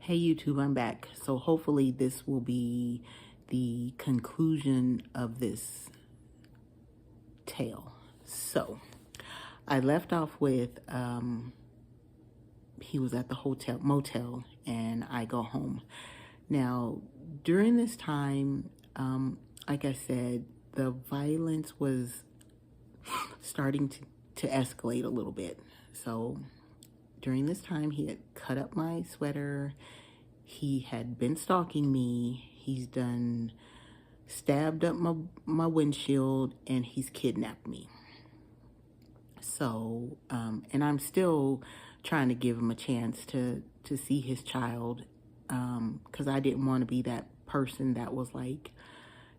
Hey YouTube, I'm back. So hopefully this will be the conclusion of this tale. So I left off with he was at the motel and I go home. Now during this time, like I said, the violence was starting to escalate a little bit. So during this time, he had cut up my sweater. He had been stalking me. He's done stabbed up my windshield, and he's kidnapped me. So, and I'm still trying to give him a chance to see his child, because I didn't want to be that person that was like,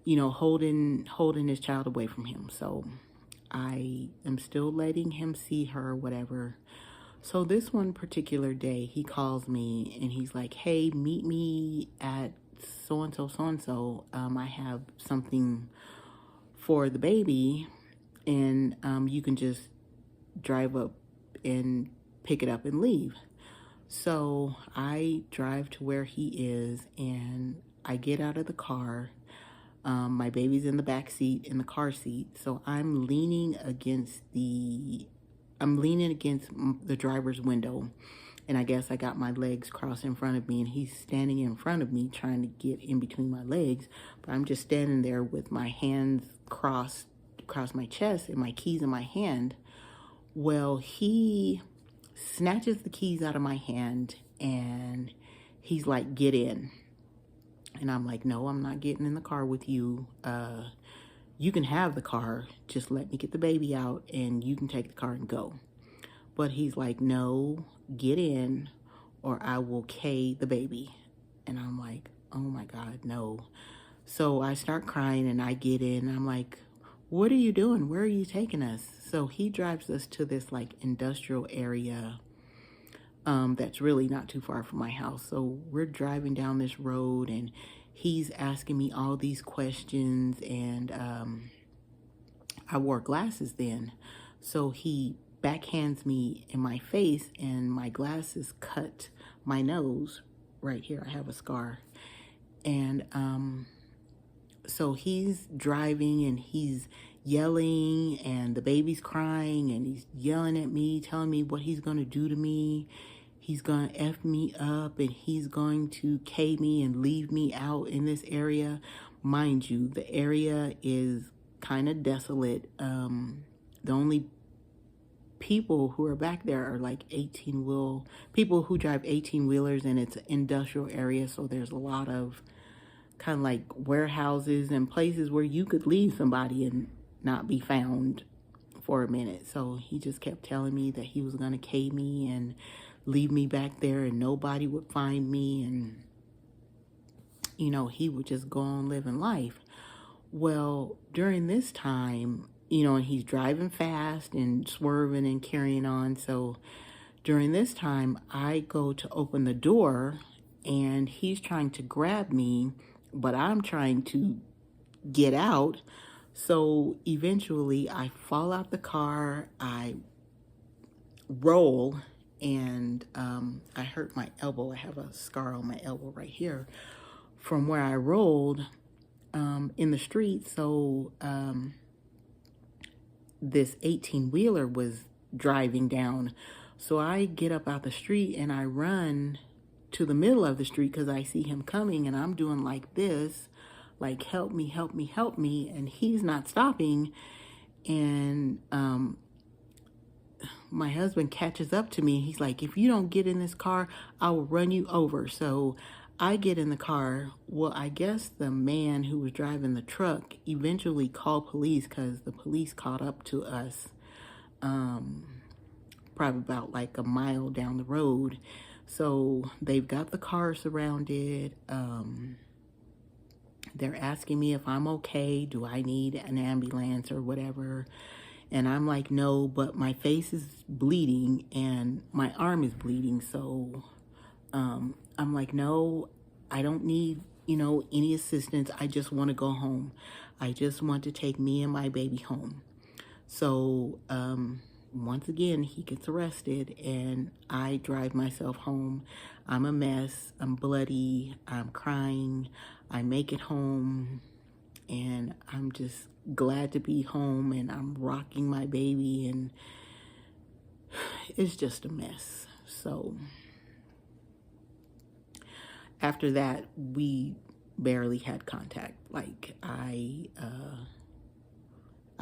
holding his child away from him. So I am still letting him see her, whatever. So this one particular day, he calls me and he's like, hey, meet me at so-and-so, so-and-so. I have something for the baby, and you can just drive up and pick it up and leave. So I drive to where he is, and I get out of the car. My baby's in the back seat, in the car seat. So I'm leaning against the driver's window, and I guess I got my legs crossed in front of me, and he's standing in front of me trying to get in between my legs, but I'm just standing there with my hands crossed across my chest and my keys in my hand. Well, he snatches the keys out of my hand and he's like, get in. And I'm like, no, I'm not getting in the car with you. You can have the car, just let me get the baby out and you can take the car and go. But he's like, no, get in or I will K the baby. And I'm like, oh my God, no. So I start crying and I get in. I'm like, what are you doing? Where are you taking us? So he drives us to this like industrial area that's really not too far from my house. So we're driving down this road and he's asking me all these questions, and I wore glasses then. So he backhands me in my face and my glasses cut my nose. Right here, I have a scar. And so he's driving and he's yelling and the baby's crying and he's yelling at me, telling me what he's going to do to me. He's going to F me up and he's going to K me and leave me out in this area. Mind you, the area is kind of desolate. The only people who are back there are like people who drive 18-wheelers, and it's an industrial area. So there's a lot of kind of like warehouses and places where you could leave somebody and not be found for a minute. So he just kept telling me that he was going to K me and leave me back there and nobody would find me, and he would just go on living life. Well, during this time, and he's driving fast and swerving and carrying on. So during this time, I go to open the door and he's trying to grab me, but I'm trying to get out. So eventually I fall out the car, I roll, and I hurt my elbow. I have a scar on my elbow right here from where I rolled in the street. So this 18-wheeler was driving down. So I get up out the street and I run to the middle of the street because I see him coming, and I'm doing like this, like, help me, help me, help me. And he's not stopping. And my husband catches up to me. He's like, if you don't get in this car, I will run you over. So I get in the car. Well, I guess the man who was driving the truck eventually called police because the police caught up to us probably about like a mile down the road. So they've got the car surrounded. They're asking me if I'm okay. Do I need an ambulance or whatever? And I'm like, no, but my face is bleeding and my arm is bleeding. So I'm like, no, I don't need, any assistance. I just want to go home. I just want to take me and my baby home. So once again, he gets arrested and I drive myself home. I'm a mess. I'm bloody. I'm crying. I make it home and I'm just glad to be home, and I'm rocking my baby, and it's just a mess. So after that, we barely had contact. Like I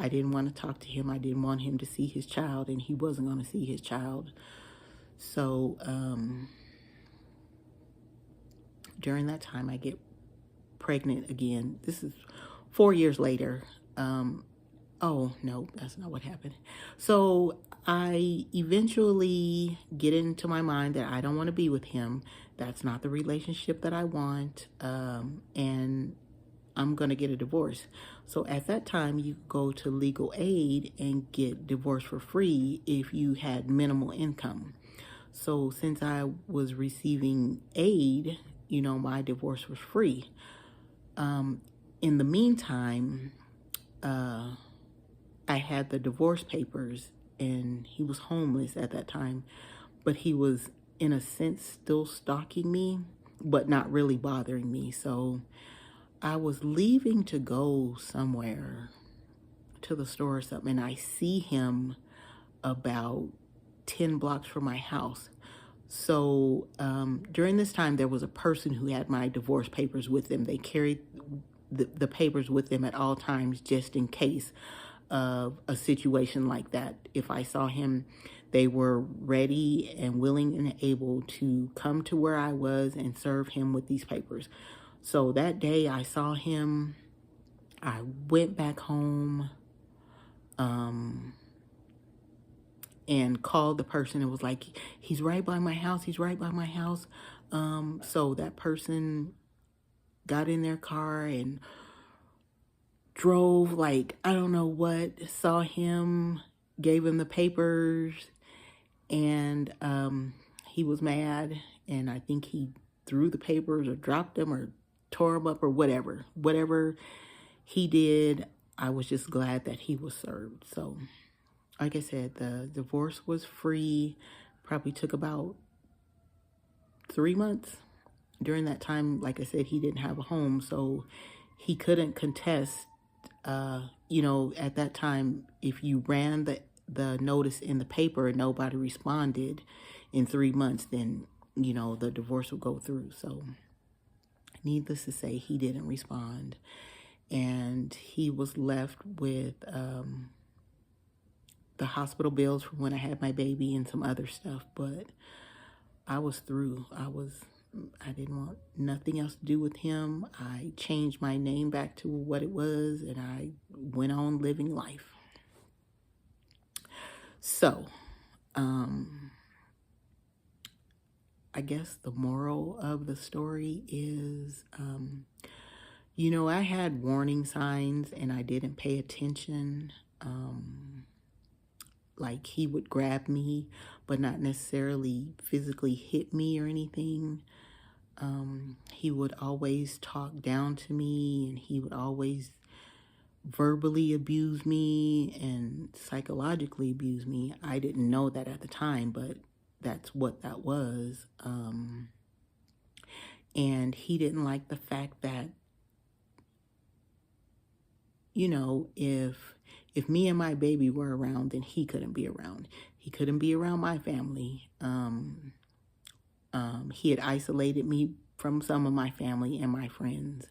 didn't want to talk to him. I didn't want him to see his child, and he wasn't going to see his child. So during that time, I get pregnant again. This is 4 years later. Oh, no, that's not what happened. So I eventually get into my mind that I don't want to be with him. That's not the relationship that I want. And I'm going to get a divorce. So at that time, you go to legal aid and get divorced for free if you had minimal income. So since I was receiving aid, my divorce was free. In the meantime, I had the divorce papers, and he was homeless at that time, but he was, in a sense, still stalking me, but not really bothering me. So I was leaving to go somewhere, to the store or something, and I see him about 10 blocks from my house. So during this time, there was a person who had my divorce papers with them. They carried the papers with them at all times, just in case of a situation like that. If I saw him, they were ready and willing and able to come to where I was and serve him with these papers. So that day I saw him, I went back home and called the person and was like, he's right by my house, he's right by my house. So that person got in their car and drove, like, I don't know what, saw him, gave him the papers, and he was mad, and I think he threw the papers or dropped them or tore them up or whatever he did. I was just glad that he was served. So like I said, the divorce was free. Probably took about 3 months. During that time, like I said, he didn't have a home, so he couldn't contest. At that time, if you ran the notice in the paper and nobody responded in 3 months, then the divorce would go through. So needless to say, he didn't respond, and he was left with the hospital bills from when I had my baby and some other stuff. But I was through. I didn't want nothing else to do with him. I changed my name back to what it was, and I went on living life. So, I guess the moral of the story is, I had warning signs and I didn't pay attention. Like, he would grab me, but not necessarily physically hit me or anything. He would always talk down to me, and he would always verbally abuse me and psychologically abuse me. I didn't know that at the time, but that's what that was. And he didn't like the fact that, if me and my baby were around, then he couldn't be around. He couldn't be around my family. He had isolated me from some of my family and my friends.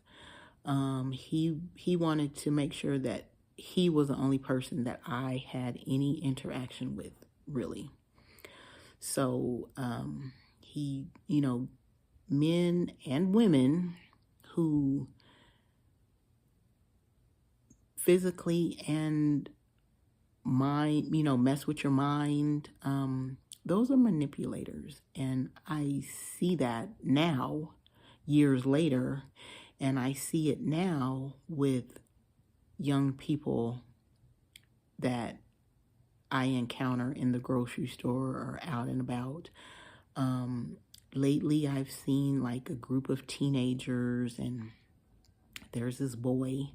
He wanted to make sure that he was the only person that I had any interaction with, really. So he, men and women who physically and mind, mess with your mind, those are manipulators. And I see that now, years later, and I see it now with young people that I encounter in the grocery store or out and about. Lately, I've seen like a group of teenagers, and there's this boy.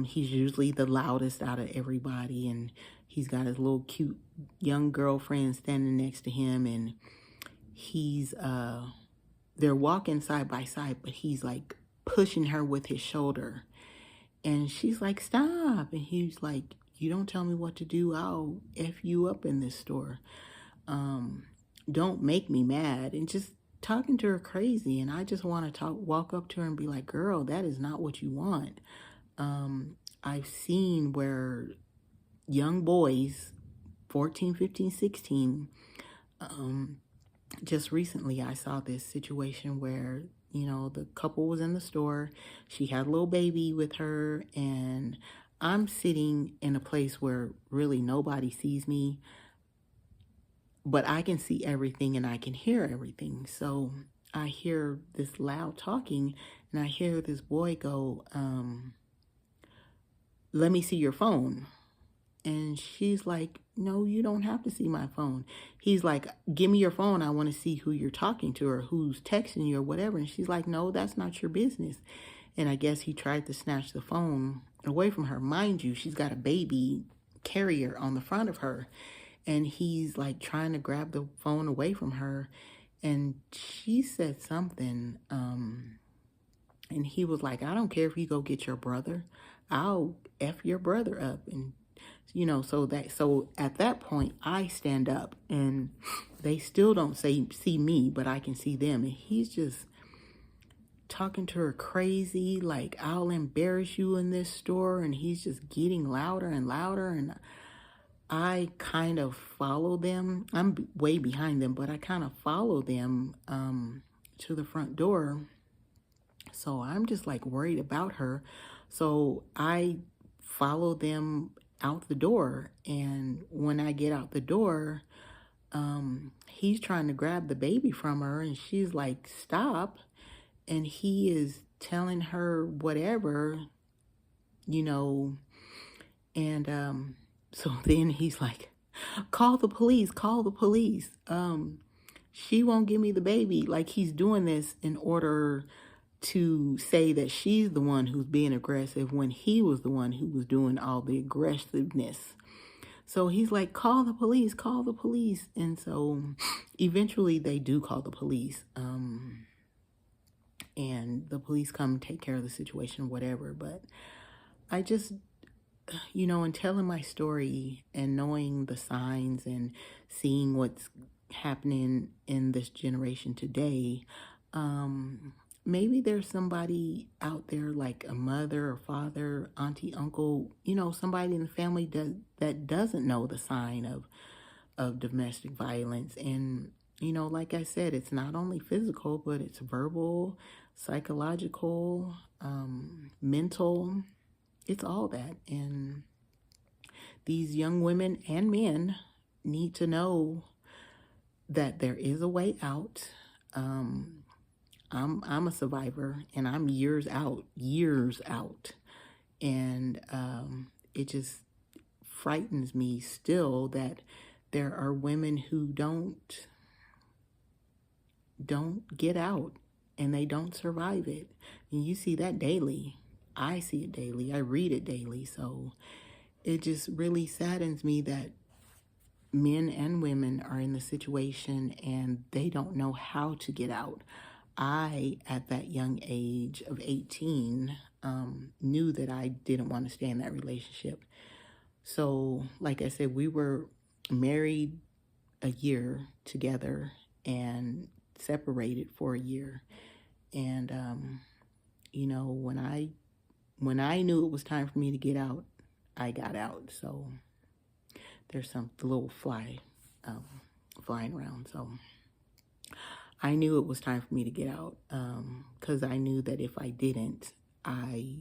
He's usually the loudest out of everybody, and He's got his little cute young girlfriend standing next to him, and he's they're walking side by side, but he's like pushing her with his shoulder. And she's like, stop. And he's like, you don't tell me what to do, I'll F you up in this store. Don't make me mad. And just talking to her crazy. And I just want to walk up to her and be like, girl, that is not what you want. I've seen where young boys, 14, 15, 16, just recently I saw this situation where, you know, the couple was in the store. She had a little baby with her, and I'm sitting in a place where really nobody sees me, but I can see everything and I can hear everything. So I hear this loud talking, and I hear this boy go, let me see your phone. And she's like, no, you don't have to see my phone. He's like, give me your phone. I want to see who you're talking to or who's texting you or whatever. And she's like, no, that's not your business. And I guess he tried to snatch the phone away from her. Mind you, she's got a baby carrier on the front of her. And he's like trying to grab the phone away from her. And she said something. And he was like, I don't care if you go get your brother. I'll F your brother up. And you know, so at that point I stand up, and they still don't see me, but I can see them. And he's just talking to her crazy, like, I'll embarrass you in this store. And he's just getting louder and louder. And I kind of follow them. I'm way behind them, but I kind of follow them to the front door. So I'm just like worried about her. So I follow them out the door. And when I get out the door, he's trying to grab the baby from her, and she's like, stop. And he is telling her whatever, you know. And so then he's like, call the police, call the police. She won't give me the baby. Like, he's doing this in order to say that she's the one who's being aggressive when he was the one who was doing all the aggressiveness. So he's like, call the police, call the police. And so eventually they do call the police. And the police come and take care of the situation, whatever. But I just, you know, in telling my story and knowing the signs and seeing what's happening in this generation today, maybe there's somebody out there, like a mother or father, auntie, uncle, you know, somebody in the family that doesn't know the sign of domestic violence. And, you know, like I said, it's not only physical, but it's verbal, psychological, mental. It's all that. And these young women and men need to know that there is a way out. I'm a survivor, and I'm years out. And it just frightens me still that there are women who don't get out, and they don't survive it. And you see that daily. I see it daily. I read it daily. So it just really saddens me that men and women are in the situation and they don't know how to get out. I, at that young age of 18, knew that I didn't want to stay in that relationship. So, like I said, we were married a year together and separated for a year. And, you know, when I knew it was time for me to get out, I got out. So there's some little fly flying around. So I knew it was time for me to get out, because I knew that if I didn't, I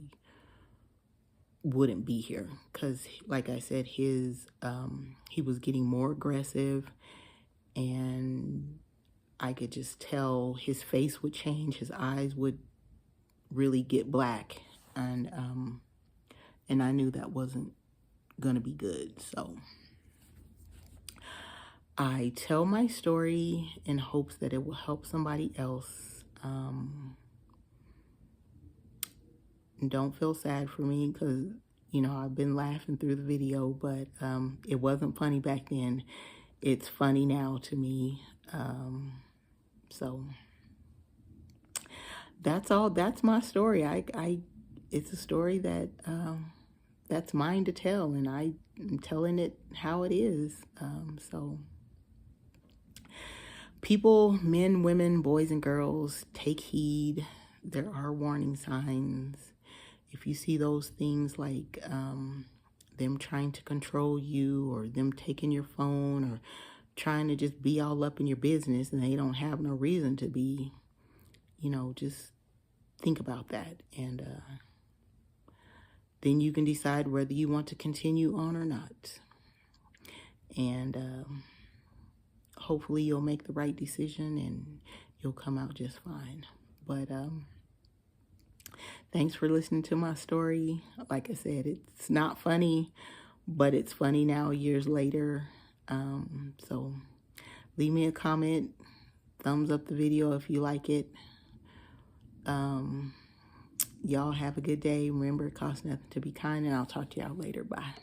wouldn't be here. Because, like I said, he was getting more aggressive, and I could just tell his face would change, his eyes would really get black, and I knew that wasn't gonna be good. So I tell my story in hopes that it will help somebody else. Don't feel sad for me, because, You know, I've been laughing through the video, but it wasn't funny back then. It's funny now to me. So that's all. That's my story. It's a story that that's mine to tell, and I'm telling it how it is. So people, men, women, boys, and girls, take heed. There are warning signs. If you see those things like them trying to control you, or them taking your phone, or trying to just be all up in your business and they don't have no reason to be, you know, just think about that. And then you can decide whether you want to continue on or not. And hopefully you'll make the right decision and you'll come out just fine. But thanks for listening to my story. Like I said, it's not funny, but it's funny now years later. So leave me a comment, thumbs up the video if you like it. Y'all have a good day. Remember, it costs nothing to be kind, and I'll talk to y'all later. Bye.